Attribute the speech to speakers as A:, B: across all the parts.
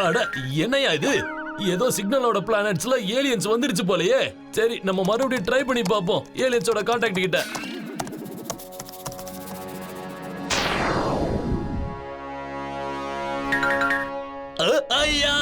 A: அட என்னையா இது? ஏதோ சிக்னலோட பிளானட்ஸ்ல ஏலியன்ஸ் வந்துருச்சு போலயே. சரி நம்ம மறுபடியும் ட்ரை பண்ணி பாப்போம் ஏலியன்ஸோட கான்டாக்ட் கிட்ட. ஐயா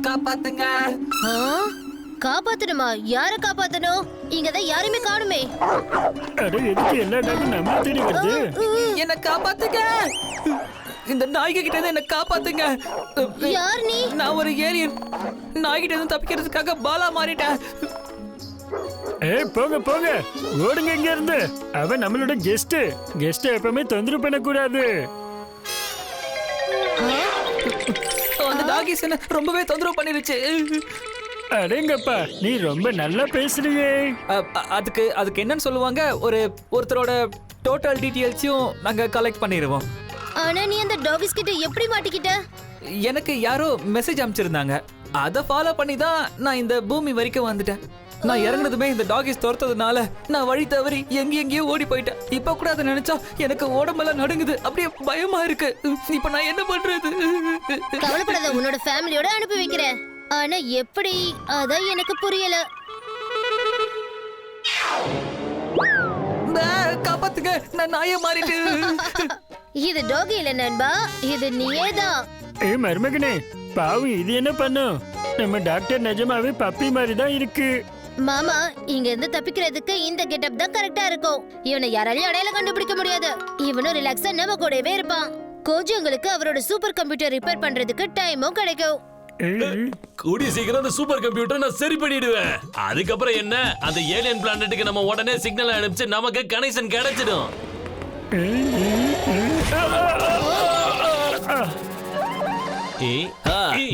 B: காப்பாத்துங்க.
C: காப்பாத்தணுமா? யார காப்பாத்தணும்? இங்கதான் யாருமே காணுமே.
B: என்ன காப்பாத்துங்க. இந்த நாய்க கிட்ட இருந்து என்ன காப்பாத்துங்க.
C: யார் நீ?
B: நான் ஒரு ஏலியன். நாய்கிட்ட இருந்து தப்பிக்கிறதுக்காக பாலா மாறிட்டேன்.
D: போங்க போங்க, ஓடுங்க இங்க இருந்து. அவன் நம்மளோட கெஸ்ட். எப்பவுமே தொந்தரவு பண்ணக்கூடாது.
B: அந்த டாகிஸ் என்ன ரொம்பவே தொந்தரவு பண்ணிருச்சு.
D: அடேங்கப்பா, நீ ரொம்ப நல்லா பேசுறியே.
B: அதுக்கு என்னன்னு சொல்லுவாங்க, ஒருத்தரோட டோட்டல் டீடைல்ஸையும் நாங்க கலெக்ட் பண்ணிடுவோம்.
C: ஆனா நீ அந்த டாகிஸ் கிட்ட எப்படி மாட்டிக்கிட்ட?
B: எனக்கு யாரோ மெசேஜ் அனுப்பிச்சிருந்தாங்க. அதை ஃபாலோ பண்ணி தான் நான் இந்த பூமி வரைக்கும் வந்துட்டேன். நான் இறங்குனதுமே இந்த டாகிஸ் துரத்ததுனால நான் வழி தவறி எங்கேயோ ஓடி போயிட்டேன். இப்ப கூட அதை நினைச்சா எனக்கு உடம்பெல்லாம் நடுங்குது. அப்படியே பயமா இருக்கு. இப்ப நான் என்ன பண்றது?
C: கவலைப்படாத, உன்னோட ஃபேமிலியோட அனுப்பி வைக்கிறேன். ஆனா எப்படி, அதான் எனக்கு புரியல.
B: காப்பாத்துங்க, நான் நாயை மாறிட்டு.
C: இது டாகி இல்ல நண்பா, இது நீயேதான்.
D: மருமகனே பாவம், இது என்ன பண்ணும்? நம்ம டாக்டர் நிஜமாவே பப்பி மாதிரி தான் இருக்கு.
C: மாமா, இங்க இருந்து தப்பிக்கிறதுக்கு இந்த கெட்டப் தான் கரெக்டா இருக்கும். இவனை யாராலையும் அடையாளம் கண்டுபிடிக்க முடியாது. இவனும் ரிலாக்ஸா நம்ம கூடவே இருப்பான். கோஜங்களுக்கு அவரோட சூப்பர் கம்ப்யூட்டர் ரிப்பேர் பண்றதுக்கு டைமும் கிடைக்கும்.
A: கூடிய சீக்கிரம் அந்த சூப்பர் கம்ப்யூட்டர் நான் சரி பண்ணிடுவேன். அதுக்கப்புறம் என்ன, அந்த ஏலியன் பிளானட்டுக்கு நம்ம உடனே சிக்னல் அனுப்பிச்சு நமக்கு கனெக்ஷன் கிடைச்சிடும்.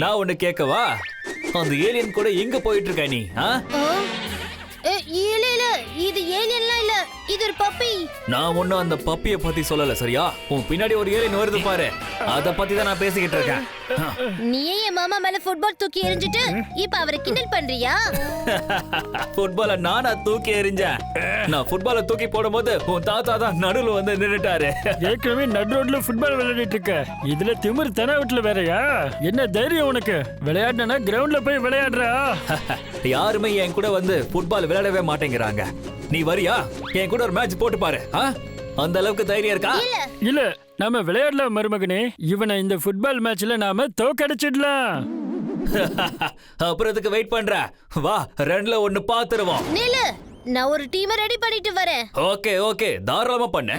B: நான் ஒண்ணு கேட்கவா? அந்த ஏலியன் கூட எங்க போயிட்டு இருக்க நீ?
C: இல்ல இல்ல, இது ஏலியன்லாம் இல்ல, இது ஒரு பப்பி.
B: நான் ஒண்ணும் அந்த பப்பிய பத்தி சொல்லல, சரியா? உன் பின்னாடி ஒரு ஏலியன் வருது பாரு, அத பத்தி தான் நான் பேசிக்கிட்டு இருக்கேன்.
C: நீயே என் மாமா மேல ஃபுட்பால் தூக்கி எறிஞ்சிட்டு இப்ப அவரை கிண்டல் பண்றியா?
B: ஃபுட்பால நானா தூக்கி எறிஞ்சேன்? நான் ஃபுட்பால தூக்கி போடும்போது உன் தாத்தா தான் நடுவுல வந்து நின்னுட்டாரு.
D: ஏற்கனவே நடு ரோட்ல ஃபுட்பால் விளையாடிட்டு இருக்க, இதுல திமிர் தெனாவட்டுல வேறயா? என்ன தைரியம் உனக்கு? விளையாடுனா கிரவுண்ட்ல போய் விளையாடுறா.
B: யாருமே என் கூட வந்து ஃபுட்பால் விளையாடவே மாட்டேங்கிறாங்க. நீ வரியா? என் கூட ஒரு மேட்ச் போட்டு பாரு. அந்த அளவுக்கு தைரியம் இருக்கா?
D: இல்ல, நாம விளையாடலாம் மருமகனே. இவனை இந்த ஃபுட்பால் மேட்ச்ல நாம தோக்கடிச்சிடலாம்.
B: அப்புறத்துக்கு வெயிட் பண்ற? வா, 2ல 1 பாத்துருவோம்.
C: நில்லு, நான் ஒரு டீமை ரெடி பண்ணிட்டு வரேன்.
B: ஓகே ஓகே, தாராளமா பண்ணு.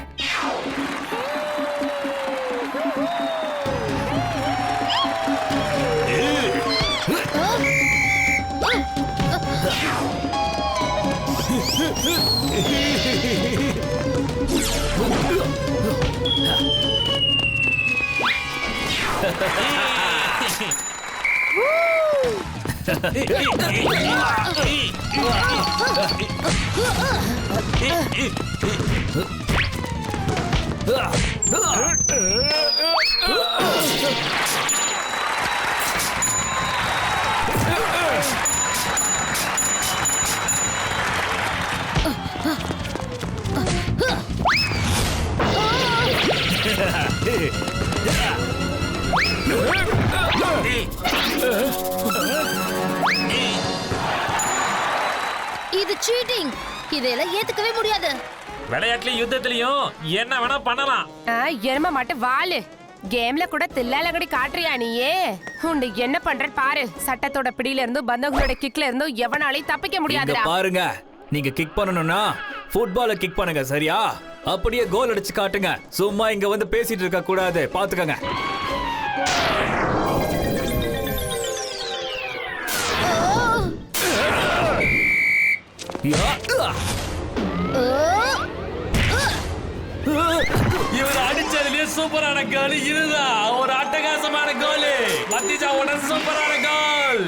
C: இது சீட்டிங். இதெல்லாம் ஏத்துக்கவே முடியாது.
E: விளையாட்டுலயும் யுத்தத்திலயும் என்ன வேணா பண்ணலாம்.
F: எரும மாட்டு வாளு கேம்ல கூட தில்லாலங்கடி காட்டுறியா நீயே? உன்னை என்ன பண்ற பாரு. சட்டத்தோட பிடியில இருந்தும் பந்தங்களோட கிக்ல இருந்தும் எவனாலையும் தப்பிக்க முடியாதுடா.
B: பாருங்க, நீங்க கிக் பண்ணணும்னா ஃபுட்பால கிக் பண்ணுங்க சரியா? அப்படியே கோல் அடிச்சு காட்டுங்க. சும்மா இங்க வந்து பேசிட்டு இருக்க கூடாது. பாத்துக்கங்க.
A: இவர் அடிச்சதுலயே சூப்பரான கோல் இதுதான். ஒரு அட்டகாசமான கோல். பத்திஜாவோட சூப்பரான கோல்.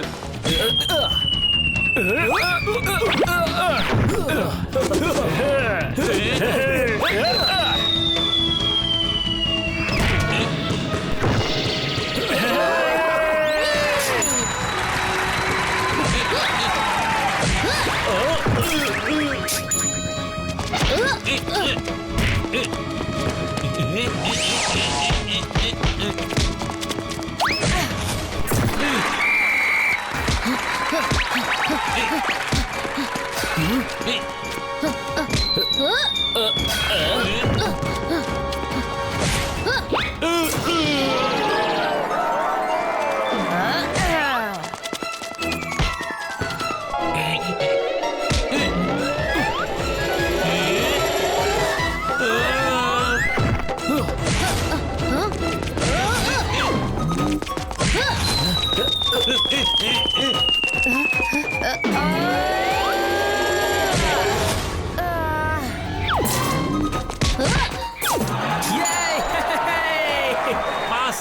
E: பாஸ்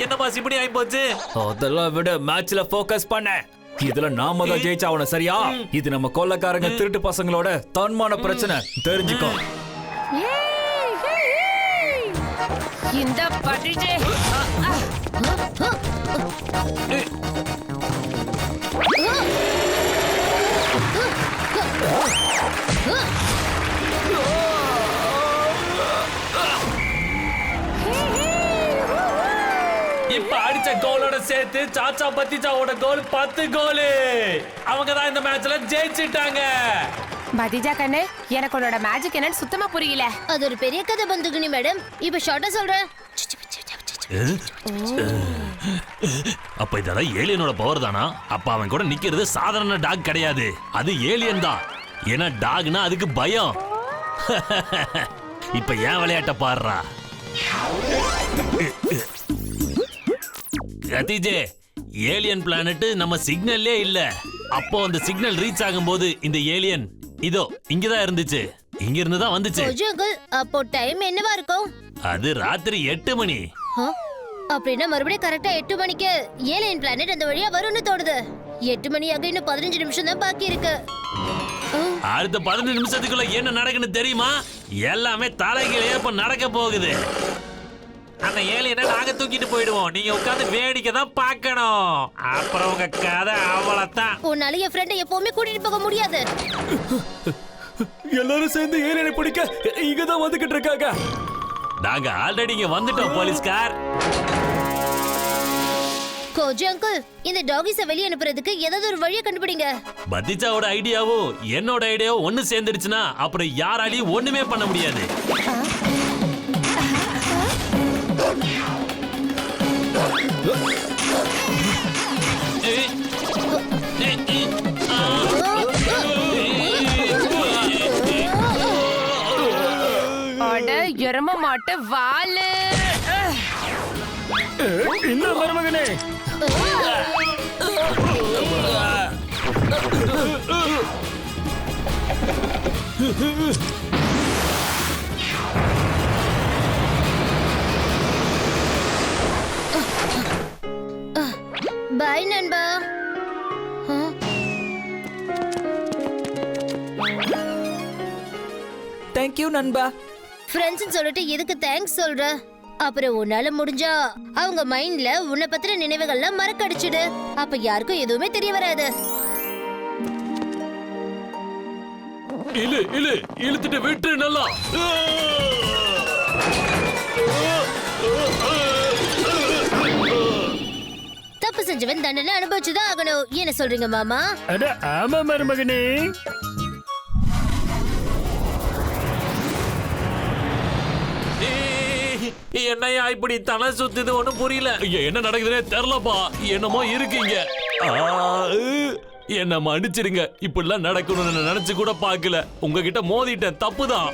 E: என்ன பாஸ் இப்படி ஆயி போச்சு?
B: அதெல்லாம் விட மேட்ச்ல ஃபோக்கஸ் பண்ண. இதுல நாம தான் ஜெயிச்சாவணும் சரியா? இது நம்ம கொள்ளக்காரங்க திருட்டு பசங்களோட தன்மான பிரச்சனை. தெரிஞ்சுக்கோ.
F: இந்த பட்டிஜே
A: இப்ப அடிச்ச கோலோட சேர்த்து சாச்சா பத்திஜாவோட கோல் 10 கோல். அவங்க தான் இந்த மேட்ச்ல ஜெயிச்சிட்டாங்க.
F: பத்திஜா கண்ணு, எனக்கு உன்னோட மேஜிக் என்னன்னு சுத்தமா புரியல.
C: அது ஒரு பெரிய கதை பந்துகுனி மேடம். இப்ப ஷார்ட்டா சொல்றேன்.
A: அப்ப இதெல்லாம் ஏலியனோட பவர் தானா? அப்ப அவன் கூட நிக்கிறது சாதாரண டாக் கிடையாது. அது ஏலியன் தான். ஏன்னா டாக்னா அதுக்கு பயம். இப்ப ஏன் விளையாட்ட பாடுறா? கதிஜே, ஏலியன் பிளானட் நம்ம சிக்னல்லே இல்ல. அப்போ அந்த சிக்னல் ரீச் ஆகும்போது இந்த ஏலியன் இதோ இங்கதான் இருந்துச்சு. இங்க இருந்து தான் வந்துச்சு.
C: கொஞ்சம் uncle, அப்போ டைம் என்னவா இருக்கும்?
A: அது ராத்திரி 8 மணி.
C: அப்படின்னா மறுபடியும் கரெக்டா 8 மணிக்கு ஏலியன் பிளானட் அந்த வழியா வரும்னு தோணுது. 8 மணி ஆக இன்னும் 15 நிமிஷம் தான் பாக்கி இருக்கு.
A: அடுத்த 15 நிமிஷத்துக்குள்ள என்ன நடக்குன்னு தெரியுமா? எல்லாமே தலைகீழே இப்ப நடக்க போகுது.
E: அந்த ஏலியனை நாங்க தூக்கிட்டு போயிடுவோம். நீங்க உட்கார்ந்து வேடிக்கை தான் பார்க்கணும். அப்புறம் உங்க கதை அவ்வளவுதான்.
C: உன்னால என் ஃப்ரெண்டை எப்பவுமே கூட்டிட்டு போக முடியாது.
B: எல்லாரும் சேர்ந்து ஏலியனை பிடிக்க இங்க தான் வந்துகிட்டு இருக்காங்க.
A: நாங்க ஆல்ரெடி இங்க வந்துட்டோம் போலீஸ்கார்.
C: கோஜி அங்கிள், இந்த டாகிஸ வெளிய அனுப்புறதுக்கு ஏதாவது ஒரு வழியை கண்டுபிடிங்க.
A: பத்திச்சாவோட ஐடியாவும் என்னோட ஐடியாவும் ஒண்ணு சேர்ந்துடுச்சுன்னா அப்புறம் யாராலையும் ஒண்ணுமே பண்ண முடியாது.
F: அட எரும மாட்டு வாலு.
D: என்ன மருமகனே?
C: பை நண்பா.
B: தேங்க் யூ நண்பா.
C: ஃப்ரெண்ட்ஸ் சொல்லிட்டு எதுக்கு தேங்க்ஸ் சொல்ற? அப்புறம் உன்னால முடிஞ்சா அவங்க மைண்ட்ல உன்னை பத்தின நினைவுகள்லாம் மறக்கடிச்சிடு. அப்ப யாருக்கும் எதுவுமே தெரிய வராது.
A: இழுத்துட்டு விட்டு நல்லா.
C: தப்பு செஞ்சவன் தண்டனை அனுபவிச்சுதான் ஆகணும். என்ன சொல்றீங்க மாமா?
D: அட ஆமா மருமகனே.
E: என்னையா இப்படி தலை சுத்துது ஒண்ணும் புரியல.
A: என்ன நடக்குதுன்னே தெரியலப்பா. என்னமோ இருக்கீங்க. என்ன மன்னிச்சிடுங்க. இப்படிலாம் நடக்கணும்னு நான் நினைச்சு கூட பார்க்கல. உங்ககிட்ட மோதிட்டேன், தப்புதான்.